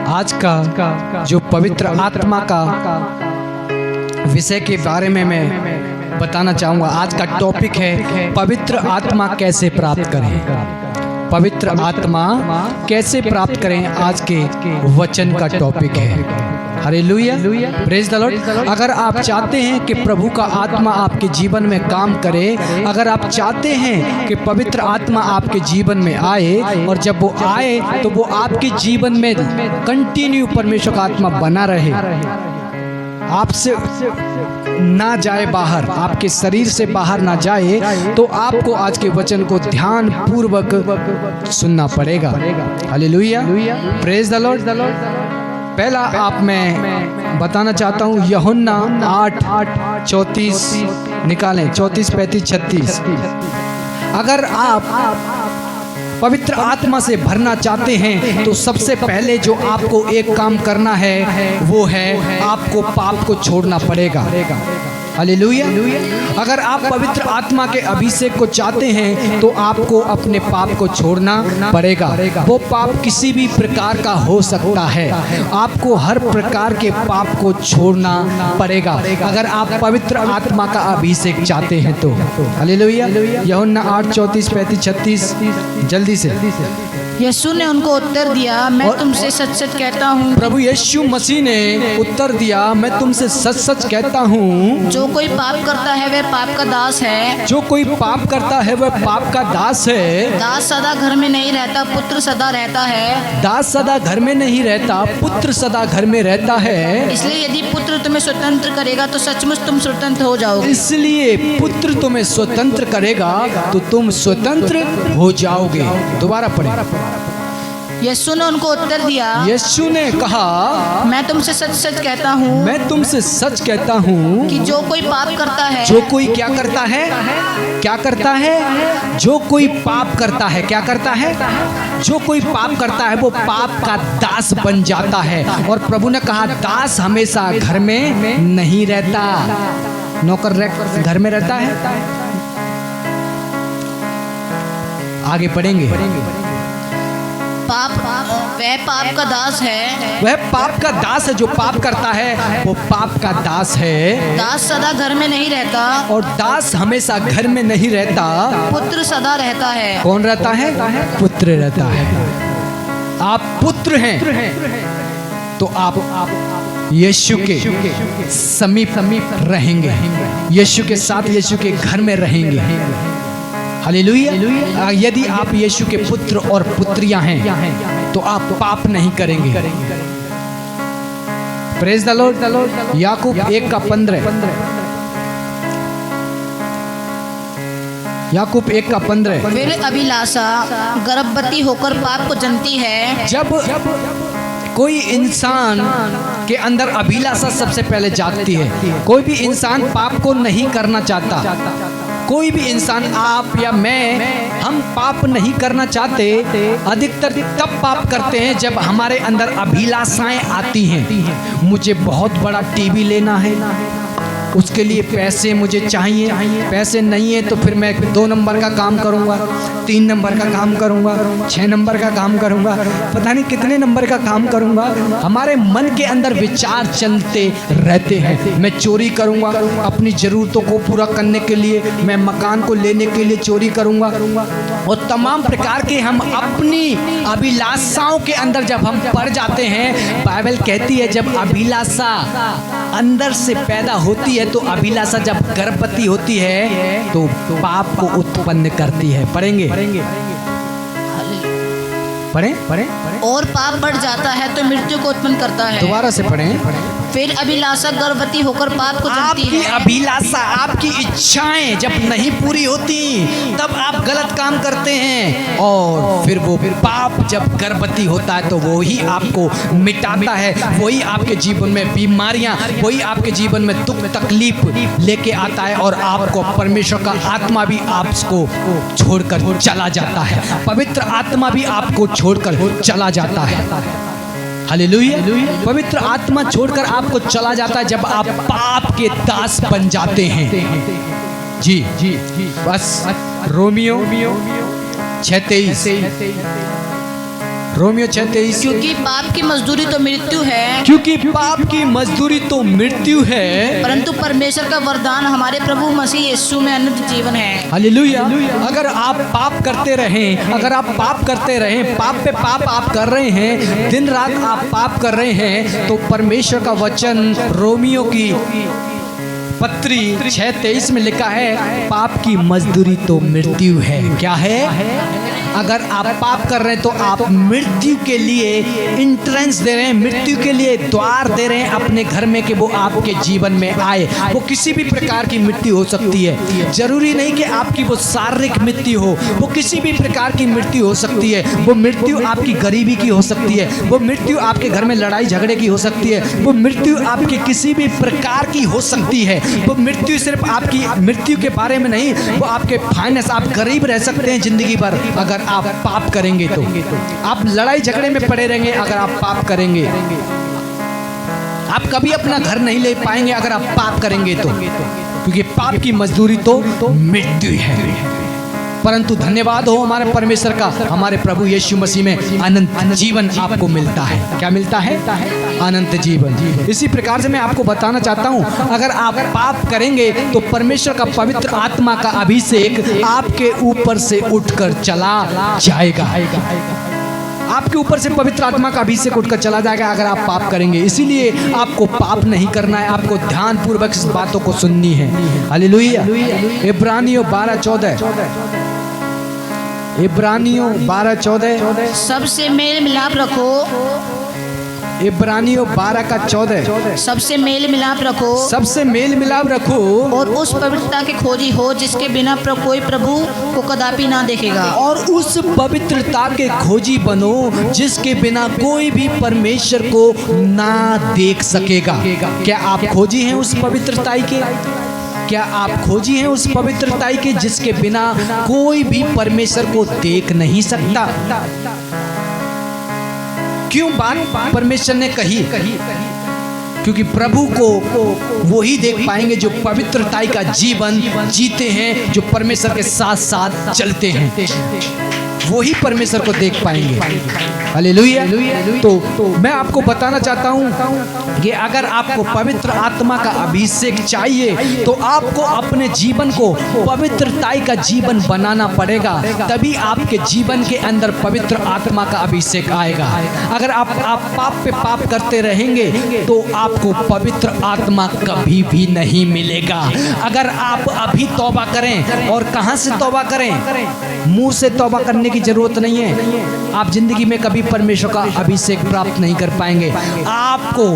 आज का जो पवित्र आत्मा का विषय के बारे में मैं बताना चाहूँगा। आज का टॉपिक है पवित्र आत्मा कैसे प्राप्त करें। पवित्र आत्मा कैसे प्राप्त करें, आज के वचन का टॉपिक है। Hallelujah, praise the Lord. अगर आप चाहते हैं कि प्रभु का आत्मा आपके जीवन में काम करे, अगर आप चाहते हैं कि पवित्र आत्मा आपके जीवन में आए और जब वो आए तो वो आपके जीवन में कंटिन्यू परमेश्वर का आत्मा बना रहे, आपसे ना जाए बाहर, आपके शरीर से बाहर ना जाए, तो आपको आज के वचन को ध्यान पूर्वक सुनना पड़ेगा। Hallelujah, praise the Lord. पहला आप मैं बताना चाहता हूँ यूहन्ना 8:34 निकालें, 34, 35, 36। अगर आप पवित्र आत्मा से भरना चाहते हैं तो सबसे पहले जो आपको एक काम करना है वो है आपको पाप को छोड़ना पड़ेगा। हालेलुया। अगर आप पवित्र आत्मा के अभिषेक को चाहते हैं तो आपको अपने पाप को छोड़ना पड़ेगा। वो पाप किसी भी प्रकार का हो सकता है, आपको हर प्रकार के पाप को छोड़ना पड़ेगा अगर आप पवित्र आत्मा का अभिषेक चाहते हैं तो। हालेलुया। यूहन्ना 8:34, 35, 36 जल्दी से। यीशु ने उनको उत्तर दिया, मैं तुमसे सच सच कहता हूँ। प्रभु यीशु मसीह ने उत्तर दिया, मैं तुमसे सच सच कहता हूँ, जो कोई पाप करता है वह पाप का दास है। जो कोई पाप करता है वह पाप का दास है। दास सदा घर में नहीं रहता, पुत्र सदा रहता है। दास सदा घर में नहीं रहता, पुत्र सदा घर में रहता है। इसलिए यदि पुत्र तुम्हें स्वतंत्र करेगा तो सचमुच तुम स्वतंत्र हो जाओगे। इसलिए पुत्र तुम्हें स्वतंत्र करेगा तो तुम स्वतंत्र हो जाओगे। दोबारा पढ़ें। यीशु ने उनको उत्तर दिया, यीशु ने कहा, मैं तुमसे सच सच कहता हूँ, मैं तुमसे सच कहता हूँ कि जो कोई पाप करता है, जो कोई क्या करता है, क्या करता है, जो कोई पाप करता है, क्या करता है, जो कोई पाप करता है वो पाप का दास बन जाता है। और प्रभु ने कहा दास हमेशा घर में नहीं रहता, नौकर घर में रहता है। आगे पढ़ेंगे। वह पाप का दास है। वह पाप का दास है, जो पाप करता है वो पाप का दास है। दास सदा घर में नहीं रहता, और दास हमेशा घर में नहीं रहता, पुत्र सदा रहता है। कौन रहता है? पुत्र रहता है। आप पुत्र हैं तो आप यीशु के समीप रहेंगे, यीशु के साथ, यीशु के घर में रहेंगे। हालेलुया। यदि आप यीशु के पुत्र और पुत्रियां हैं तो आप पाप नहीं करेंगे। Praise the Lord. याकूब 1:15, याकूब 1:15। फिर अभिलाषा गर्भवती होकर पाप को जनती है। जब कोई इंसान के अंदर अभिलाषा सबसे पहले जागती है, कोई भी इंसान पाप को नहीं करना चाहता, कोई भी इंसान, आप या मैं, हम पाप नहीं करना चाहते। अधिकतर तब पाप करते हैं जब हमारे अंदर अभिलाषाएं आती हैं। मुझे बहुत बड़ा टीवी लेना है, उसके लिए पैसे मुझे चाहिए, पैसे नहीं है तो फिर मैं 2 नंबर का काम करूंगा, 3 नंबर का काम करूंगा, 6 नंबर का काम करूंगा, पता नहीं कितने नंबर का काम करूंगा। हमारे मन के अंदर विचार चलते रहते हैं। मैं चोरी करूंगा अपनी ज़रूरतों को पूरा करने के लिए, मैं मकान को लेने के लिए चोरी करूंगा, और तमाम प्रकार के हम अपनी अभिलाषाओं के अंदर जब हम पड़ जाते हैं। बाइबल कहती है जब अभिलाषा अंदर से पैदा होती है तो अभिलाषा जब गर्भवती होती है तो पाप को उत्पन्न करती है। पढ़ेंगे, पढ़ें। और पाप बढ़ जाता है तो मृत्यु को उत्पन्न करता है। दोबारा से पढ़ें। फिर अभिलाषा गर्भवती होकर पाप को जनती है। आपकी अभिलाषा, आपकी इच्छाएं जब नहीं पूरी होती तब आप गलत काम करते हैं, और फिर वो पाप जब गर्भवती होता है तो वो ही आपको मिटाता है, वही आपके जीवन में बीमारियां, वही आपके जीवन में दुख तकलीफ लेके आता है, और आपको परमेश्वर का आत्मा भी आपको छोड़कर चला जाता है, पवित्र आत्मा भी आपको छोड़कर चला जाता है। हालेलुया। पवित्र आत्मा छोड़कर आपको चला जाता है जब आप पाप के दास बन जाते हैं। जी जी, बस रोमियो 6:23, रोमियो 6:23। क्योंकि पाप की मजदूरी तो मृत्यु है, क्योंकि पाप की मजदूरी तो मृत्यु है, परंतु परमेश्वर का वरदान हमारे प्रभु मसीह यीशु में अनंत जीवन है। हालेलुया। अगर आप पाप करते रहें, अगर आप पाप करते रहें, पाप पे पाप आप कर रहे हैं, दिन रात आप पाप कर रहे हैं, तो परमेश्वर का वचन रोमियो की पत्री 6:23 में लिखा है, पाप की मजदूरी तो मृत्यु है। क्या है? अगर आप पाप कर रहे हैं तो आप मृत्यु के लिए इंट्रेंस दे रहे हैं, मृत्यु के लिए द्वार दे रहे हैं अपने घर में कि वो आपके जीवन में आए। वो किसी भी प्रकार की मृत्यु हो सकती है, जरूरी नहीं कि आपकी वो शारीरिक मृत्यु हो, वो किसी भी प्रकार की मृत्यु हो सकती है। वो मृत्यु आपकी गरीबी की हो सकती है, वो मृत्यु आपके घर में लड़ाई झगड़े की हो सकती है, वो मृत्यु आपकी किसी भी प्रकार की हो सकती है। वो मृत्यु सिर्फ आपकी मृत्यु के बारे में नहीं, वो आपके फाइनेंस, आप गरीब रह सकते हैं जिंदगी भर अगर आप पाप करेंगे तो। आप लड़ाई झगड़े में पड़े रहेंगे अगर आप पाप करेंगे। आप कभी अपना घर नहीं ले पाएंगे अगर आप पाप करेंगे तो, क्योंकि पाप की मजदूरी तो मृत्यु है। परंतु धन्यवाद हो हमारे परमेश्वर का, हमारे प्रभु यीशु मसीह में अनंत जीवन आपको मिलता है। क्या मिलता है? अनंत जीवन। इसी प्रकार से मैं आपको बताना चाहता हूँ, अगर आप पाप करेंगे तो परमेश्वर का पवित्र आत्मा का अभिषेक आपके ऊपर से उठकर चला जाएगा। आपके ऊपर से पवित्र आत्मा का अभिषेक उठकर चला जाएगा अगर आप पाप करेंगे। इसीलिए आपको पाप नहीं करना है, आपको ध्यान पूर्वक इस बातों को सुननी है। हालेलुया। इब्रानियों 12:14, इब्रानियों 12:14, सबसे मेल मिलाप रखो। इब्रानियों 12:14, सबसे मेल मिलाप रखो, सबसे मेल मिलाप रखो और उस पवित्रता के खोजी हो जिसके बिना कोई प्रभु को कदापि ना देखेगा। और उस पवित्रता के खोजी बनो जिसके बिना कोई भी परमेश्वर को ना देख सकेगा। क्या आप खोजी हैं उस पवित्रताई के? क्या आप खोजी हैं उस पवित्रताई के जिसके बिना कोई भी परमेश्वर को देख नहीं सकता? क्यों बात परमेश्वर ने कही? क्योंकि प्रभु को वो ही देख पाएंगे जो पवित्रताई का जीवन जीते हैं, जो परमेश्वर के साथ साथ चलते हैं, वो ही परमेश्वर को देख पाएंगे। हालेलुया। तो मैं आपको बताना चाहता हूँ कि अगर आपको पवित्र आत्मा का अभिषेक चाहिए तो आपको अपने जीवन को पवित्रताई का जीवन बनाना पड़ेगा, तभी आपके जीवन के अंदर पवित्र आत्मा का अभिषेक आएगा। अगर आप पाप पे पाप करते रहेंगे तो आपको पवित्र आत्मा कभी भी नहीं मिलेगा। अगर आप अभी तौबा करें, और कहाँ से तौबा करें? मुंह से तौबा करने की जरूरत नहीं है। आप जिंदगी में कभी परमेश्वर का अभिषेक प्राप्त नहीं कर पाएंगे। आपको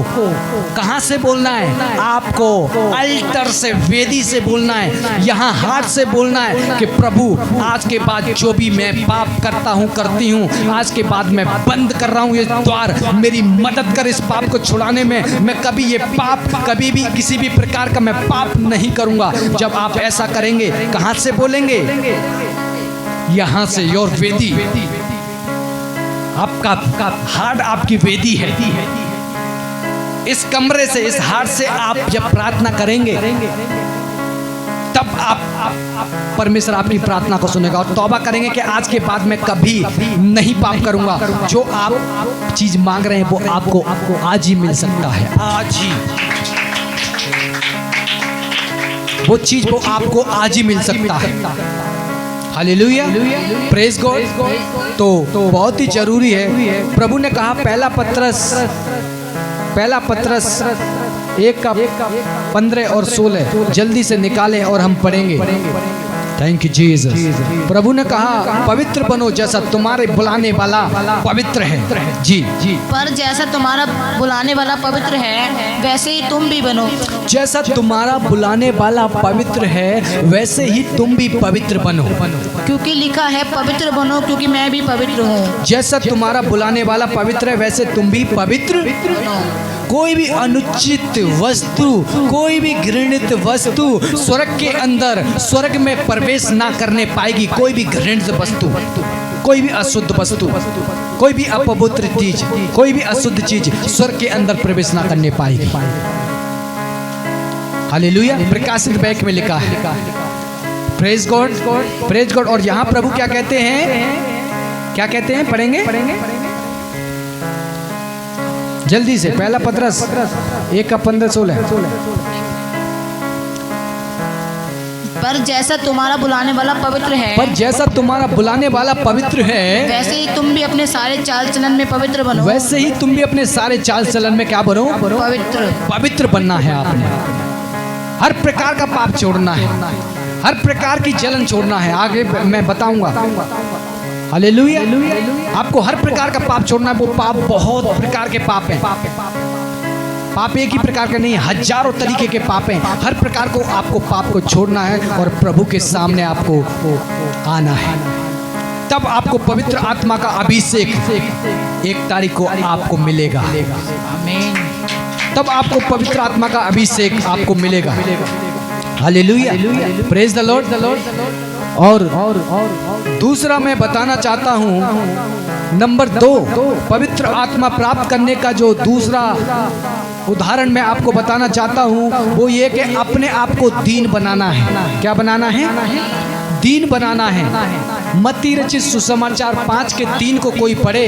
कहां से बोलना है? आपको अल्टर से, वेदी से बोलना है, यहाँ हाथ से बोलना है कि प्रभु आज के बाद जो भी मैं पाप करता हूँ, करती हूँ, आज के बाद मैं बंद कर रहा हूँ ये द्वार, मेरी मदद कर इस पाप को छुड़ाने में। मैं कभी ये पाप, कभी भी किसी भी प्रकार का मैं पाप नहीं करूँगा। जब आप ऐसा करेंगे, कहां से बोलेंगे? यहाँ से। योर वेदी, आपका हार्ट आपकी वेदी है। इस कमरे से, इस हार्ट से आप जब प्रार्थना करेंगे तब आप परमेश्वर आपकी प्रार्थना को सुनेगा और तौबा करेंगे कि आज के बाद मैं कभी नहीं पाप करूंगा। जो आप चीज मांग रहे हैं वो आपको आज ही मिल सकता है। आज ही वो चीज वो आपको आज ही मिल सकता है। Hallelujah, praise God. तो बहुत ही जरूरी है। प्रभु ने कहा पहला पत्रस 1:15 और 16 जल्दी से निकालें और हम पढ़ेंगे। Thank you Jesus. प्रभु ने कहा पवित्र बनो जैसा तुम्हारे बुलाने वाला पवित्र है। जी जी। पर जैसा तुम्हारा बुलाने वाला पवित्र है वैसे ही तुम भी बनो। जैसा तुम्हारा बुलाने वाला पवित्र है वैसे ही तुम भी पवित्र बनो। क्योंकि लिखा है पवित्र बनो क्योंकि मैं भी पवित्र हूँ। जैसा तुम्हारा बुलाने वाला पवित्र है वैसे तुम भी पवित्र बनो। कोई भी अनुचित वस्तु, कोई भी घृणित वस्तु स्वर्ग के अंदर, स्वर्ग में प्रवेश ना करने पाएगी। कोई भी घृणित वस्तु, कोई भी अशुद्ध वस्तु, कोई भी अपवित्र चीज, कोई भी अशुद्ध चीज स्वर्ग के अंदर प्रवेश ना करने पाएगी। हालेलुया। प्रकाशित बैक में लिखा है। Praise God, praise God. और यहाँ प्रभु क्या कहते हैं? क्या कहते हैं? पढ़ेंगे। जल्दी से पहला पतरस 1:15-16। पर जैसा तुम्हारा बुलाने वाला पवित्र है, पर जैसा तुम्हारा बुलाने वाला पवित्र है, वैसे ही तुम भी अपने सारे चाल चलन में पवित्र बनो। वैसे ही तुम भी अपने सारे चाल चलन में क्या बनो? पवित्र। पवित्र बनना है आपने। हर प्रकार का पाप छोड़ना है, हर प्रकार की जलन छोड़ना है। आगे मैं बताऊंगा। हालेलुया। आपको हर प्रकार का पाप छोड़ना है। वो पाप बहुत प्रकार के पाप हैं। पाप एक ही प्रकार के नहीं, हजारों तरीके के पाप हैं। हर प्रकार को आपको पाप को छोड़ना है और प्रभु के सामने आपको आना है। तब आपको पवित्र आत्मा का अभिषेक 1 तारीख को आपको मिलेगा। आमीन। तब आपको पवित्र आत्मा का अभिषेक आपको मिलेगा। Hallelujah, praise the Lord. और दूसरा मैं बताना चाहता हूं, नंबर 2, पवित्र आत्मा प्राप्त करने का जो दूसरा उदाहरण मैं आपको बताना चाहता हूं, वो ये कि अपने आप को दीन बनाना है। क्या बनाना है? दीन बनाना है। मत्ती रचित सुसमाचार 5:3 को कोई पढ़े,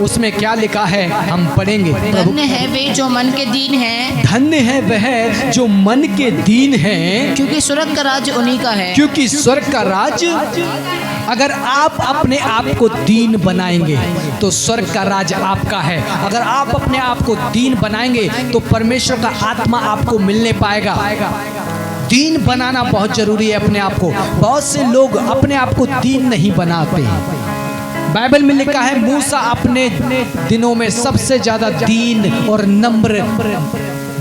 उसमें क्या लिखा है हम पढ़ेंगे। धन्य है वे जो मन के दीन हैं, धन्य है वह जो मन के दीन हैं, क्योंकि स्वर्ग का राज्य उन्हीं का है। क्योंकि स्वर्ग का राज, अगर आप अपने आप को दीन बनाएंगे तो स्वर्ग का राज आपका है। अगर आप अपने आप को दीन बनाएंगे तो परमेश्वर का आत्मा आपको मिलने पाएगा। दीन बनाना बहुत जरूरी है अपने आप को। बहुत से लोग अपने आप को दीन नहीं बनाते। बाइबल में लिखा है मूसा अपने दिनों में सबसे ज्यादा दीन और नम्र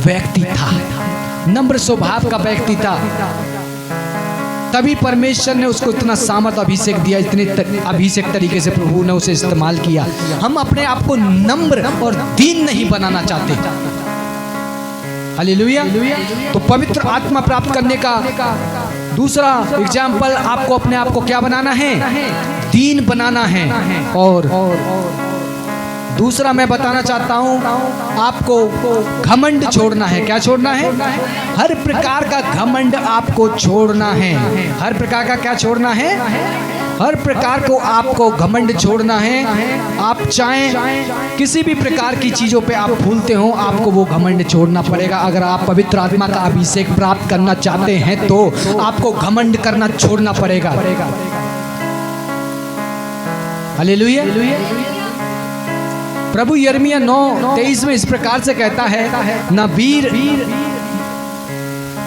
व्यक्ति था, नम्र स्वभाव का व्यक्ति था। तभी परमेश्वर ने उसको इतना सामर्थ अभिषेक दिया, इतने अभिषेक तरीके से प्रभु ने उसे इस्तेमाल किया। हम अपने आप को नम्र और दीन नहीं बनाना चाहते। हालेलुया। तो पवित्र आत्मा प्राप्त करने का दूसरा एग्जाम्पल, आपको अपने आप को क्या बनाना है? दीन बनाना है। और दूसरा मैं बताना चाहता हूं, आपको घमंड छोड़ना है। क्या छोड़ना है? हर प्रकार का घमंड आपको छोड़ना है। हर प्रकार का क्या छोड़ना है? हर प्रकार को आपको घमंड छोड़ना है। आप चाहें किसी भी प्रकार की चीजों पे आप भूलते हो, आपको वो घमंड छोड़ना पड़ेगा। अगर आप पवित्र आत्मा का अभिषेक प्राप्त करना चाहते हैं तो आपको घमंड करना छोड़ना पड़ेगा। हालेलुया। प्रभु यिर्मयाह 9:23 में इस प्रकार से कहता है, ना वीर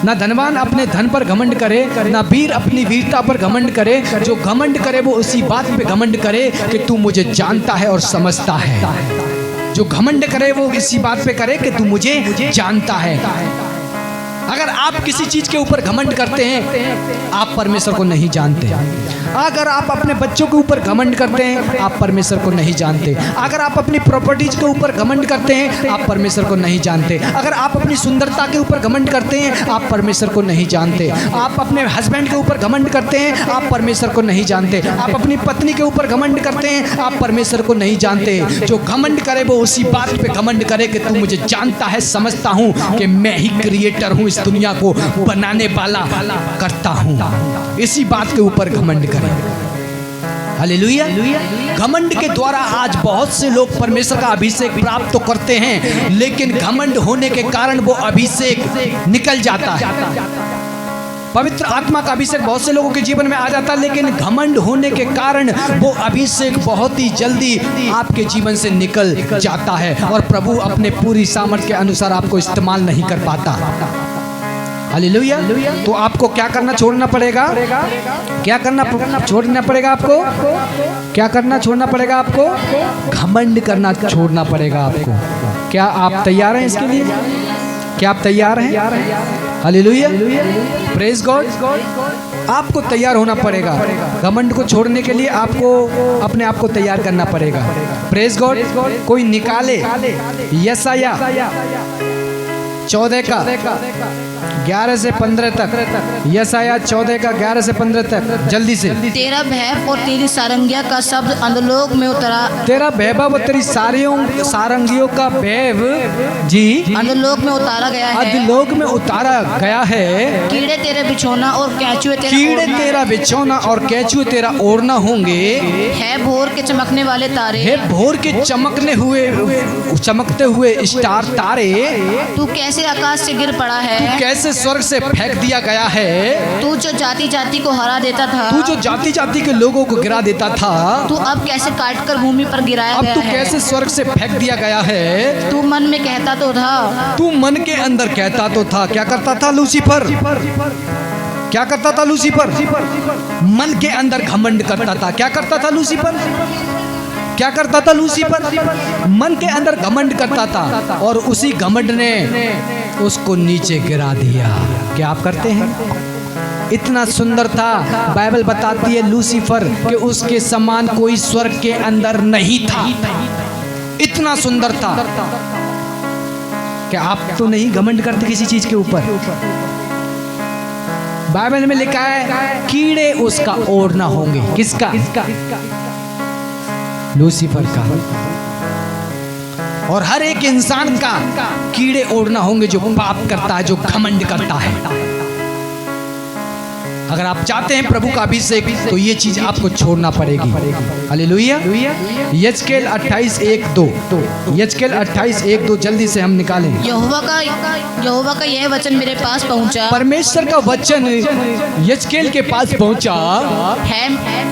ना धनवान अपने धन पर घमंड करे, ना वीर अपनी वीरता पर घमंड करे। जो घमंड करे वो उसी बात पे घमंड करे कि तू मुझे जानता है और समझता है। जो घमंड करे वो इसी बात पे करे कि तू मुझे जानता है। अगर आप किसी चीज के ऊपर घमंड करते हैं, आप परमेश्वर को नहीं जानते। अगर आप अपने बच्चों के ऊपर घमंड करते हैं, आप परमेश्वर को नहीं जानते। अगर आप अपनी प्रॉपर्टीज के ऊपर घमंड करते हैं, आप परमेश्वर को नहीं जानते। अगर आप अपनी सुंदरता के ऊपर घमंड करते हैं, आप परमेश्वर को नहीं जानते। आप अपने हस्बैंड के ऊपर घमंड करते हैं, आप परमेश्वर को नहीं जानते। आप अपनी पत्नी के ऊपर घमंड करते हैं, आप परमेश्वर को नहीं जानते। जो घमंड करे वो उसी बात पे घमंड करे कि तू मुझे जानता है, समझता हूँ कि मैं ही क्रिएटर हूँ, इस दुनिया को बनाने वाला करता हूँ। इसी बात के ऊपर घमंड करें। हालेलुया। घमंड के द्वारा आज बहुत से लोग परमेश्वर का अभिषेक प्राप्त तो करते हैं, लेकिन घमंड होने के कारण वो अभिषेक निकल जाता है। पवित्र आत्मा का अभिषेक बहुत से लोगों के जीवन में आ जाता है, लेकिन घमंड होने के कारण वो अभिषेक बहुत ही जल्दी आपके जीवन से निकल जाता है और प्रभु अपने पूरी सामर्थ्य के अनुसार आपको इस्तेमाल नहीं कर पाता। हालेलुया। तो आपको क्या करना छोड़ना पड़ेगा? क्या करना छोड़ना पड़ेगा आपको? क्या करना छोड़ना पड़ेगा आपको? घमंड करना छोड़ना पड़ेगा आपको। क्या आप तैयार हैं इसके लिए? क्या आप तैयार हैं? Hallelujah, praise God. आपको तैयार होना पड़ेगा। घमंड को छोड़ने के लिए आपको अपने आप को तैयार करना पड़ेगा। Praise God. कोई निकाले यशायाह 14 का 11 से 15 तक। यशायाह 14 का 11 से 15 तक, जल्दी से। तेरा वैभव और तेरी सारंगिया का शब्द अधोलोक में उतरा। तेरा वैभव और तेरी सारंगियों का वैभव जी अधोलोक में उतारा गया है। अधोलोक में उतारा गया है। कीड़े तेरे बिछौना और कैचुए तेरा कीड़े ओढ़ना। तेरा बिछौना और कैचुए तेरा ओढ़ना होंगे। है भोर के चमकने वाले तारे। हे भोर के चमकते हुए स्टार तारे, तू कैसे आकाश से गिर पड़ा है। तू कैसे स्वर्ग से फेंक दिया गया है। तू जो जाति जाति को हरा देता था। तू जो जाति जाति के लोगों को गिरा देता था। तू अब कैसे काट कर भूमि पर गिराया अब गया तू है। कैसे स्वर्ग से फेंक दिया गया है। तू मन में कहता तो था। तू मन के अंदर कहता तो था। क्या करता था लूसीफर? क्या करता था लूसीफर? मन के अंदर घमंड करता था। क्या करता था लूसीफर? क्या करता था लूसीफर? मन के अंदर घमंड करता था और उसी घमंड ने उसको नीचे गिरा दिया। क्या आप करते हैं? इतना सुंदर था, बाइबल बताती है लूसीफर कि उसके समान कोई स्वर्ग के अंदर नहीं था। इतना सुंदर था। क्या आप तो नहीं घमंड करते किसी चीज के ऊपर? बाइबल में लिखा है कीड़े उसका ओढ़ना होंगे। किसका? लूसीफर का। और हर एक इंसान का कीड़े ओढ़ना होंगे जो पाप करता है, जो घमंड करता है। अगर आप चाहते हैं प्रभु का अभिषेक तो ये चीज आपको छोड़ना पड़ेगी। हालेलुया। यजकेल 28:1-2, यजकेल 28:1-2 जल्दी से हम निकालें। यहोवा का यह वचन मेरे पास पहुंचा। परमेश्वर का वचन यजकेल के पास पहुंचा।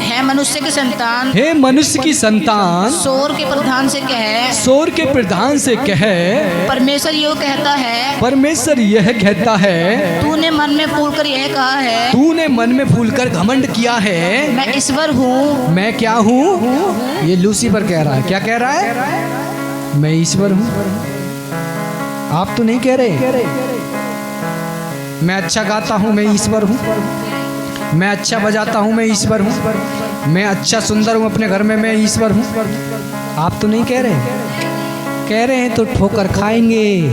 है मनुष्य की संतान। हे मनुष्य की संतान, सोर के प्रधान से कहे। सोर के प्रधान से कहे। परमेश्वर यह कहता है। परमेश्वर यह कहता है। तूने मन में फूल कर यह कहा है। तूने मन में फूलकर घमंड किया है। मैं ईश्वर हूँ। मैं क्या हूँ? ये लूसीफर कह रहा है। क्या कह रहा है? मैं ईश्वर हूँ। आप तो नहीं कह रहे। मैं अच्छा गाता हूँ, मैं ईश्वर हूँ। मैं अच्छा बजाता हूँ, मैं ईश्वर हूँ। मैं अच्छा सुंदर हूँ अपने घर में, मैं ईश्वर हूँ। आप तो नहीं कह रहे। कह रहे हैं तो ठोकर खाएंगे।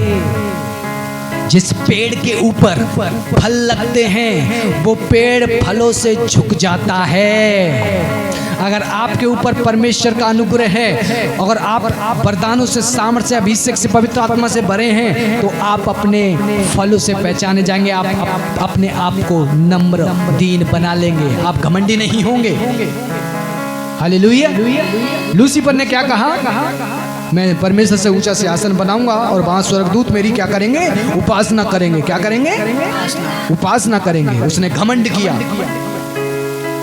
जिस पेड़ के ऊपर फल लगते हैं वो पेड़ फलों से झुक जाता है। अगर आपके ऊपर परमेश्वर का अनुग्रह है, अगर आप वरदानों से, सामर्थ्य से, अभिषेक से, पवित्र आत्मा से भरे हैं तो आप अपने फलों से पहचाने जाएंगे। आप अपने आप को नम्र दीन बना लेंगे। आप घमंडी नहीं होंगे। हालेलुया। लूसीफर ने क्या कहा? मैं परमेश्वर से ऊंचा सिंहासन बनाऊंगा और वहां स्वर्गदूत मेरी क्या करेंगे? उपासना करेंगे। क्या करेंगे? उपासना करेंगे। उसने घमंड किया।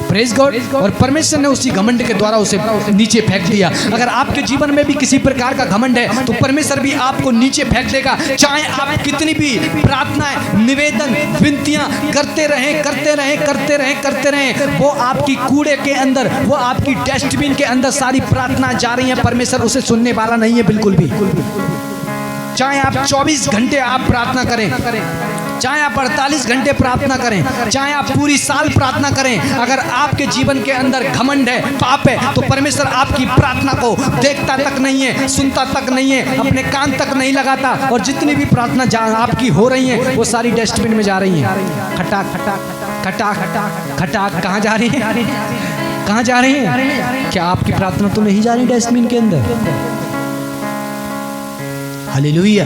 Praise God. और परमेश्वर ने उसी घमंड के द्वारा उसे नीचे फेंक दिया। अगर आपके जीवन में भी किसी प्रकार का घमंड है तो परमेश्वर भी आपको नीचे फेंक देगा। चाहे आप कितनी भी प्रार्थनाएं, निवेदन, विनतियां करते रहें, वो आपकी कूड़े के अंदर, वो आपकी डस्टबिन के अंदर सारी प्रार्थना जा रही है। परमेश्वर उसे सुनने वाला नहीं है बिल्कुल भी। चाहे आप 24 घंटे आप प्रार्थना करें, चाहे आप 48 घंटे प्रार्थना करें, चाहे आप पूरी साल प्रार्थना करें, अगर आपके जीवन के अंदर घमंड है, पाप है, तो परमेश्वर आपकी प्रार्थना को देखता तक नहीं है, सुनता तक नहीं है, अपने कान तक नहीं लगाता। और जितनी भी प्रार्थना आपकी हो रही है वो सारी डस्टबिन में जा रही है। खटाक खटाक खटाक खटाक खटाक। कहाँ जा रही है? कहाँ जा रही है? क्या आपकी प्रार्थना तो नहीं जा रही डस्टबिन के अंदर? हालेलुया।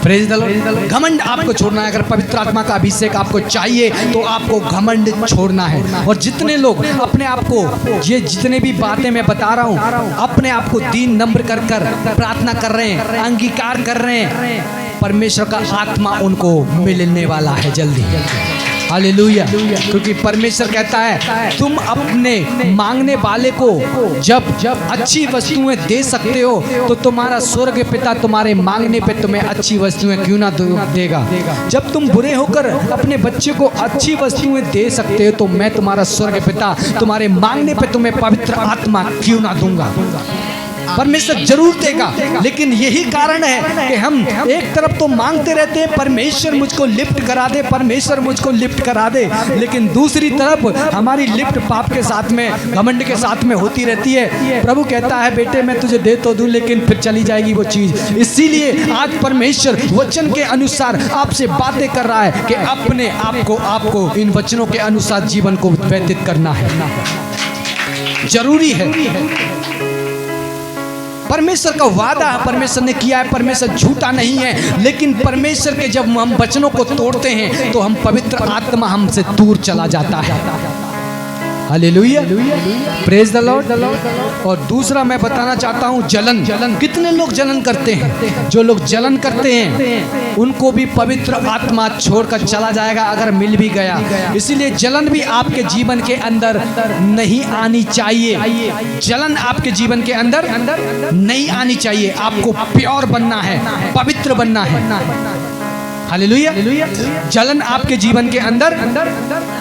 Praise the Lord. घमंड आपको छोड़ना है। अगर पवित्र आत्मा का अभिषेक आपको चाहिए तो आपको घमंड छोड़ना है। और जितने लोग अपने आप को, ये जितने भी बातें मैं बता रहा हूँ, अपने आप को दीन नम्र कर कर प्रार्थना कर रहे हैं, अंगीकार कर रहे हैं, परमेश्वर का आत्मा उनको मिलने वाला है जल्दी। हालेलुया। क्योंकि परमेश्वर कहता है तुम अपने मांगने वाले को जब अच्छी वस्तुएं दे सकते हो तो तुम्हारा स्वर्ग पिता तुम्हारे मांगने पे तुम्हें अच्छी वस्तुएं क्यों ना देगा। जब तुम बुरे होकर अपने बच्चे को अच्छी वस्तुएं दे सकते हो तो मैं तुम्हारा स्वर्ग पिता तुम्हारे मांगने पे तुम्हें पवित्र आत्मा क्यों ना दूंगा। परमेश्वर जरूर देगा। लेकिन यही कारण है कि हम एक तरफ तो मांगते रहते हैं परमेश्वर मुझको लिफ्ट करा दे, परमेश्वर मुझको लिफ्ट करा दे, लेकिन दूसरी तरफ हमारी लिफ्ट पाप के साथ में, घमंड के साथ में होती रहती है। प्रभु कहता है बेटे मैं तुझे दे तो दूं, लेकिन फिर चली जाएगी वो चीज। इसीलिए आज परमेश्वर वचन के अनुसार आपसे बातें कर रहा है कि अपने आपको इन वचनों के अनुसार जीवन को व्यतीत करना है, जरूरी है। परमेश्वर का वादा परमेश्वर ने किया है, परमेश्वर झूठा नहीं है। लेकिन परमेश्वर के जब हम वचनों को तोड़ते हैं तो हम पवित्र आत्मा हमसे दूर चला जाता है। Hallelujah, praise the Lord. और दूसरा मैं बताना चाहता हूँ जलन। कितने लोग जलन करते हैं? जो लोग जलन करते हैं उनको भी पवित्र आत्मा छोड़कर चला जाएगा अगर मिल भी गया। इसीलिए जलन भी आपके जीवन के अंदर नहीं आनी चाहिए। जलन आपके जीवन के अंदर नहीं आनी चाहिए। आपको प्योर बनना है, पवित्र बनना है। हालेलुया। जलन आपके जीवन के अंदर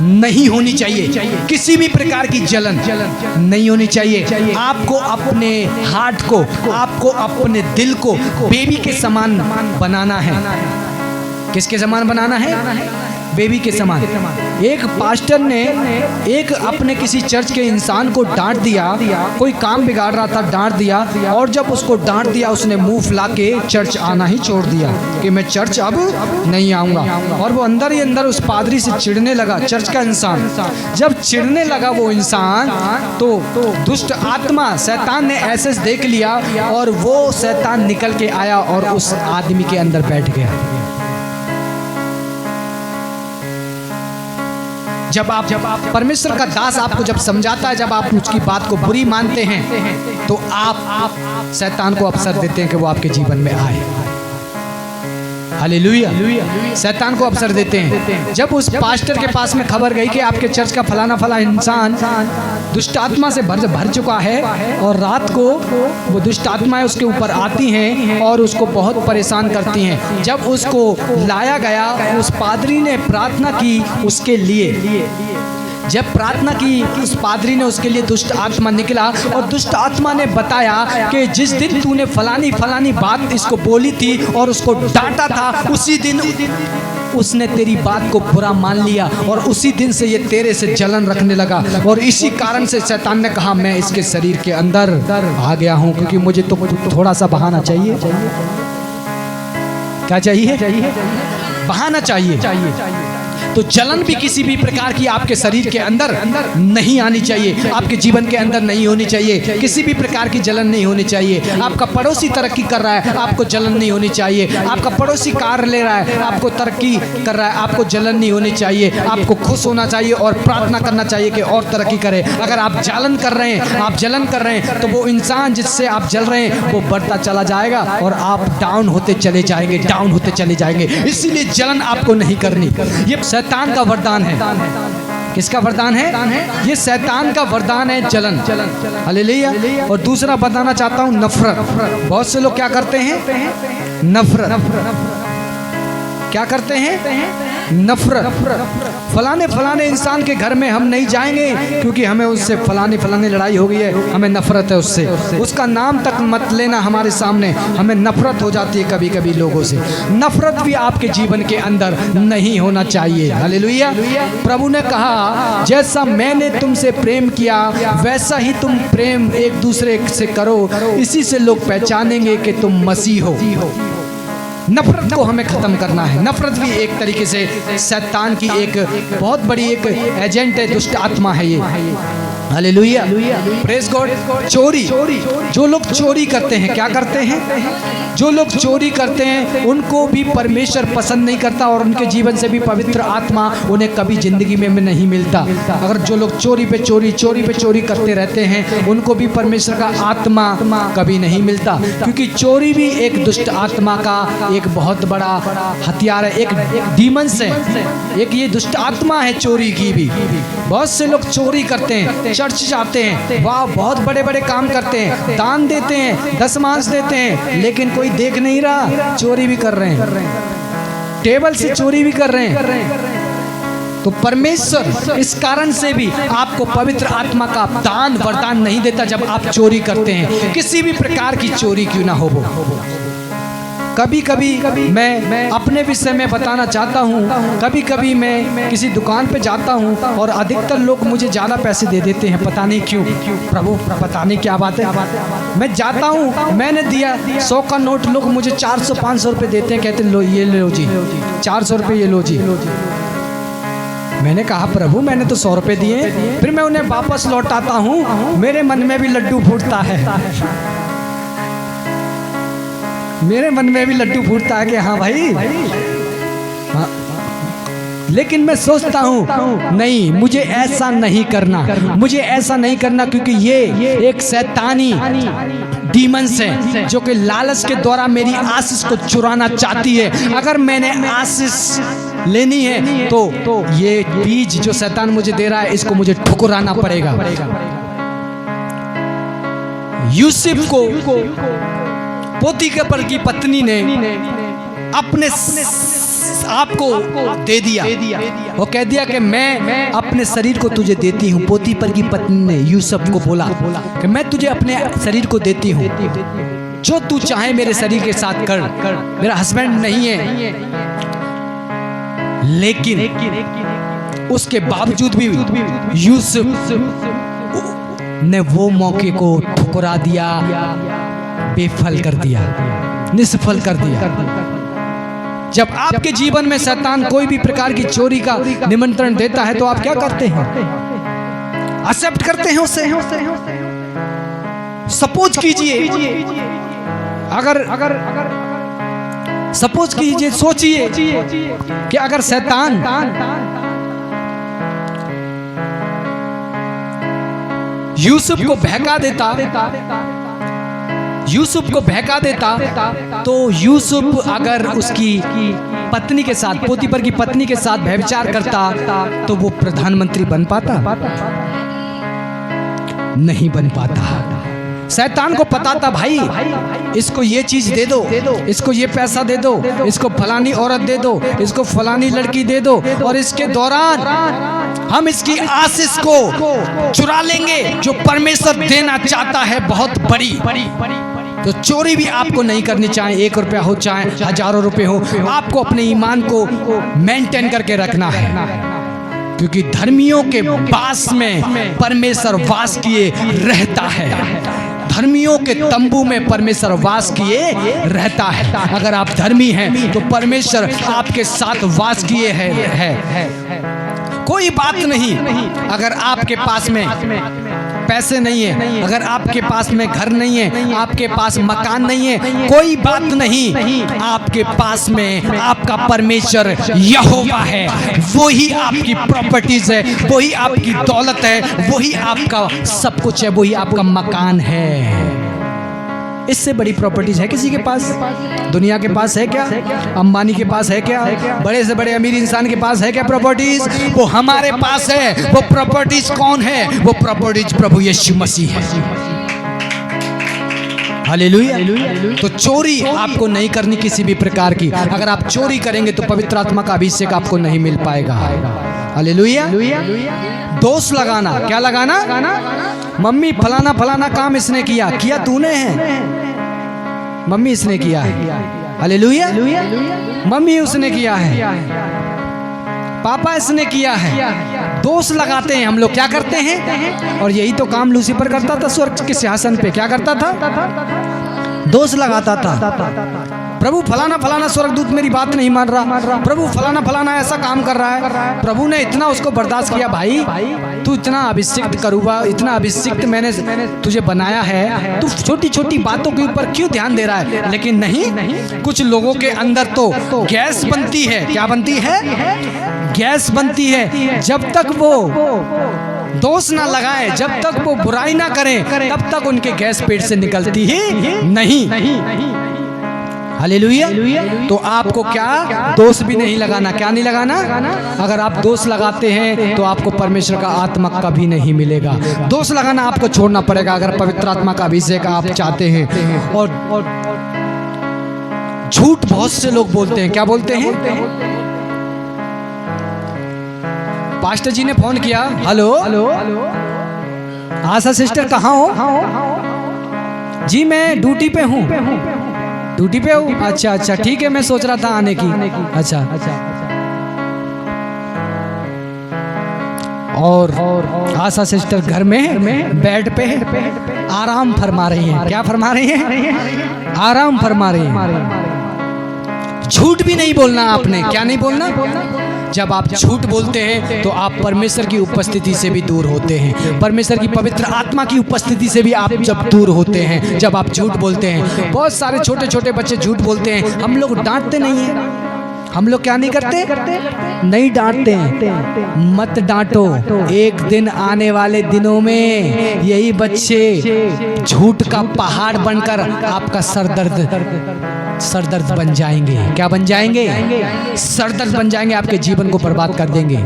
नहीं होनी चाहिए। किसी भी प्रकार की जलन नहीं होनी चाहिए। आपको अपने हार्ट को, आपको अपने दिल को बेबी के समान बनाना है। किसके समान बनाना है? बेबी के समान। एक पास्टर ने एक अपने किसी चर्च के इंसान को डांट दिया, कोई काम बिगाड़ रहा था, डांट दिया। और जब उसको डांट दिया उसने मुंह फुला के चर्च आना ही छोड़ दिया कि मैं चर्च अब नहीं आऊँगा। और वो अंदर ही अंदर उस पादरी से चिढ़ने लगा, चर्च का इंसान। जब चिढ़ने लगा वो इंसान तो दुष्ट आत्मा शैतान ने ऐसे देख लिया और वो शैतान निकल के आया और उस आदमी के अंदर बैठ गया। जब आप परमेश्वर का दास आपको जब समझाता है, जब आप उसकी बात को बुरी मानते हैं तो आप शैतान को अवसर देते हैं कि वो आपके जीवन में आए। हालेलुया। शैतान को अवसर देते हैं। जब उस पास्टर के पास में खबर गई कि आपके चर्च का फलाना इंसान दुष्ट आत्मा से भर चुका है और रात को वो दुष्ट आत्माएं उसके ऊपर आती हैं और उसको बहुत परेशान करती हैं। जब उसको लाया गया, उस पादरी ने प्रार्थना की उसके लिए। जब प्रार्थना की उस पादरी ने उसके लिए, दुष्ट आत्मा निकला और दुष्ट आत्मा ने बताया कि जिस दिन तूने फलानी बात इसको बोली थी और उसको डांटा था, उसी दिन उसने तेरी बात को बुरा मान लिया और उसी दिन से ये तेरे से जलन रखने लगा। और इसी कारण से शैतान ने कहा मैं इसके शरीर के अंदर आ गया हूँ, क्योंकि मुझे तो थोड़ा सा बहाना चाहिए। क्या चाहिए? बहाना चाहिए। तो जलन भी किसी भी प्रकार की आपके शरीर के अंदर नहीं आनी चाहिए, आपके जीवन के अंदर नहीं होनी चाहिए। किसी भी प्रकार की जलन नहीं होनी चाहिए। आपका पड़ोसी तरक्की कर रहा है, आपको जलन नहीं होनी चाहिए। आपका पड़ोसी कार ले रहा है, आपको तरक्की कर रहा है, आपको जलन नहीं होनी चाहिए। आपको खुश होना चाहिए और प्रार्थना करना चाहिए कि और तरक्की करे। अगर आप जलन कर रहे हैं, तो वो इंसान जिससे आप जल रहे हैं वो बढ़ता चला जाएगा और आप डाउन होते चले जाएंगे। इसीलिए जलन आपको नहीं करनी। ये शैतान का वरदान है। किसका वरदान है? ये शैतान का वरदान है, जलन। हालेलुया। और दूसरा बताना चाहता हूँ नफरत। बहुत से लोग क्या करते हैं? नफरत। क्या करते हैं? नफरत। फलाने इंसान के घर में हम नहीं जाएंगे क्योंकि हमें उससे फलानी लड़ाई हो गई है, हमें नफरत है उससे। उसका नाम तक मत लेना हमारे सामने, हमें नफरत हो जाती है कभी कभी लोगों से। नफरत भी आपके जीवन के अंदर नहीं होना चाहिए। हालेलुया। प्रभु ने कहा जैसा मैंने तुमसे प्रेम किया वैसा ही तुम प्रेम एक दूसरे से करो, इसी से लोग पहचानेंगे कि तुम मसीह हो। नफरत को हमें खत्म करना है। नफरत भी एक तरीके से शैतान की एक बहुत बड़ी एक एजेंट है, दुष्ट आत्मा है ये। Hallelujah, praise God. चोरी, जो लोग चोरी करते हैं, क्या करते हैं? जो लोग चोरी करते हैं उनको भी परमेश्वर पसंद नहीं करता और उनके जीवन से भी पवित्र आत्मा उन्हें कभी जिंदगी में नहीं मिलता। अगर जो लोग चोरी पे चोरी करते रहते हैं उनको भी परमेश्वर का आत्मा कभी नहीं मिलता, क्योंकि चोरी भी एक दुष्ट आत्मा का एक बहुत बड़ा हथियार है, एक डीमंस है, एक ये दुष्ट आत्मा है चोरी की भी। बहुत से लोग चोरी करते हैं, चर्च जाते हैं, वाह बहुत बड़े बड़े काम करते हैं, दान देते हैं, दशमांश देते हैं, लेकिन कोई देख नहीं रहा, चोरी भी कर रहे हैं, टेबल से चोरी भी कर रहे हैं। तो परमेश्वर इस कारण से भी आपको पवित्र आत्मा का दान वरदान नहीं देता जब आप चोरी करते हैं, किसी भी प्रकार की चोरी क्यों ना हो वो। कभी कभी मैं अपने विषय में बताना चाहता हूँ, कभी कभी मैं किसी दुकान पे जाता हूँ और अधिकतर लोग मुझे ज़्यादा पैसे दे देते हैं, पता नहीं क्यों प्रभु, पता नहीं क्या बात है। मैं जाता हूँ, मैंने दिया 100 का नोट, लोग मुझे 400-500 रुपये देते हैं, कहते लो ये लो जी, 400 रुपये ये लो जी। मैंने कहा प्रभु मैंने तो 100 रुपये दिए। फिर मैं उन्हें वापस लौटाता हूँ, मेरे मन में भी लड्डू फूटता है, मेरे मन में भी लड्डू फूटता है कि हाँ भाई, हाँ। लेकिन मैं सोचता हूँ नहीं, मुझे ऐसा नहीं करना, मुझे ऐसा नहीं करना, क्योंकि ये एक शैतानी डीमंस है जो कि लालच के द्वारा मेरी आशीष को चुराना चाहती है। अगर मैंने आशीष लेनी है तो ये बीज जो शैतान मुझे दे रहा है इसको मुझे ठुकराना पड़ेगा। यूसुफ को पोतीफर की पत्नी ने अपने आप को दे दिया, वो कह दिया कि मैं अपने शरीर को तुझे देती हूँ। पोतीफर की पत्नी ने यूसुफ को बोला कि मैं तुझे अपने शरीर को देती हूँ, जो तू चाहे मेरे शरीर के साथ कर, मेरा हस्बैंड नहीं है। लेकिन उसके बावजूद भी यूसुफ ने वो मौके को ठुकरा दिया, बेफल कर दिया, निष्फल कर दिया। जब आपके जीवन में शैतान कोई भी प्रकार की चोरी का निमंत्रण देता है तो आप क्या करते हैं? एक्सेप्ट करते हैं उसे। सपोज कीजिए, अगर सपोज कीजिए, सोचिए कि अगर शैतान यूसुफ को बहका देता, तो यूसुफ अगर उसकी पत्नी के साथ, पोतीफर की पत्नी के साथ व्यभिचार करता तो वो प्रधानमंत्री बन पाता? नहीं बन पाता। शैतान को पता था भाई इसको ये चीज दे दो, इसको ये पैसा दे दो, इसको फलानी औरत दे दो, इसको फलानी लड़की दे दो, और इसके दौरान हम इसकी आशीष को चुरा लेंगे जो परमेश्वर देना चाहता है बहुत बड़ी। तो चोरी भी आपको नहीं करनी, चाहे 1 रुपया हो चाहे हजारों रुपए हो, आपको अपने ईमान को मेंटेन करके रखना है, क्योंकि धर्मियों के पास में परमेश्वर वास किए रहता है। धर्मियों के तंबू में परमेश्वर वास किए रहता है। अगर आप धर्मी हैं तो परमेश्वर आपके साथ वास किए है। कोई बात नहीं अगर आपके पास में पैसे नहीं है, अगर आपके पास में घर नहीं है, आपके पास मकान नहीं है, कोई बात नहीं, आपके पास में आपका परमेश्वर यहोवा है, वही आपकी प्रॉपर्टीज है, वही आपकी दौलत है, वही आपका सब कुछ है, वही आपका मकान है। इससे बड़ी प्रॉपर्टीज है किसी के पास? दुनिया के पास है क्या? अंबानी के पास है क्या? बड़े से बड़े अमीर इंसान के पास है क्या प्रॉपर्टीज? वो हमारे पास है। वो प्रॉपर्टीज कौन है? वो प्रॉपर्टीज प्रभु यीशु मसीह है। हालेलुया। तो चोरी आपको नहीं करनी किसी भी प्रकार की। अगर आप चोरी करेंगे तो पवित्र आत्मा का अभिषेक आपको नहीं मिल पाएगा। हालेलुया। दोष लगाना, क्या लगाना? मम्मी फलाना फलाना काम इसने किया तूने है? मम्मी इसने किया है। हालेलुया। मम्मी उसने किया है, पापा इसने किया है। दोष लगाते हैं हम लोग, क्या करते हैं? और यही तो काम लूसीफर करता था स्वर्ग के सिंहासन पे। क्या करता था? दोष लगाता था। प्रभु फलाना फलाना स्वर्गदूत मेरी बात नहीं मान रहा, प्रभु फलाना फलाना ऐसा काम कर रहा है। प्रभु ने इतना उसको बर्दाश्त किया, भाई तू इतना अभिषिक्त करूँगा, इतना अभिषिक्त मैंने तुझे बनाया है, तू छोटी छोटी बातों के ऊपर क्यों ध्यान दे रहा है? लेकिन नहीं, कुछ लोगों के अंदर तो गैस बनती है। क्या बनती है? गैस बनती है। जब तक वो दोष ना लगाए, जब तक वो बुराई ना करें, तब तक उनके गैस पेट से निकलती ही नहीं। हालेलुया। तो आपको क्या दोष भी नहीं लगाना। क्या नहीं लगाना? अगर आप दोष लगाते हैं तो आपको परमेश्वर का आत्मा कभी नहीं मिलेगा। दोष लगाना आपको छोड़ना पड़ेगा अगर पवित्र आत्मा का अभिषेक आप चाहते हैं। और झूठ बहुत से लोग बोलते हैं। क्या बोलते हैं? पास्टर जी ने फोन किया, हेलो आशा सिस्टर कहाँ हो? जी मैं ड्यूटी पे हूँ। ड्यूटी पे हूँ? अच्छा अच्छा ठीक है, मैं सोच रहा था आने की। अच्छा और आशा सिस्टर घर में बेड पे आराम फरमा रही हैं। क्या फरमा रही हैं? आराम फरमा रही हैं। झूठ भी नहीं बोलना आपने। क्या नहीं बोलना? जब आप झूठ बोलते हैं तो आप परमेश्वर की उपस्थिति से भी दूर होते हैं। परमेश्वर की पवित्र आत्मा की उपस्थिति से भी आप जब दूर होते हैं, जब आप झूठ बोलते हैं। बहुत सारे छोटे छोटे बच्चे झूठ बोलते हैं, हम लोग डांटते नहीं हैं। हम लोग क्या नहीं करते? नहीं डांटते हैं। मत डांटो, एक दिन आने वाले दिनों में यही बच्चे झूठ का पहाड़ बनकर आपका सरदर्द बन जाएंगे। क्या बन जाएंगे? सरदर्द बन जाएंगे, आपके जीवन को बर्बाद कर देंगे।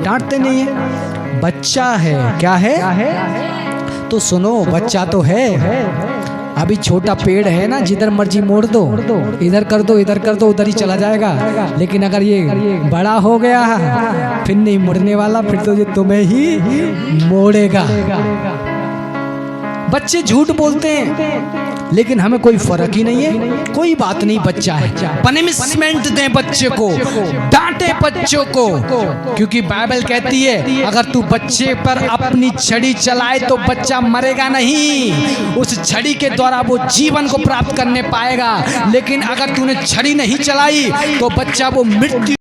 डांटते नहीं है, बच्चा है। क्या है? तो सुनो, बच्चा तो है, अभी छोटा पेड़ है ना, जिधर मर्जी मोड़ दो, इधर कर दो, इधर कर दो, उधर ही चला जाएगा। लेकिन अगर ये बड़ा हो गया फिर नहीं मुड़ने वाला, फिर तो ये तुम्हें ही मोड़ेगा। बच्चे झूठ बोलते हैं लेकिन हमें कोई फर्क ही नहीं है। कोई बात नहीं, बच्चा है। पनिशमेंट दें बच्चे को, डांटे बच्चों को, क्योंकि बाइबल कहती है अगर तू बच्चे पर अपनी छड़ी चलाए तो बच्चा मरेगा नहीं, उस छड़ी के द्वारा वो जीवन को प्राप्त करने पाएगा। लेकिन अगर तूने छड़ी नहीं चलाई तो बच्चा वो मृत्यु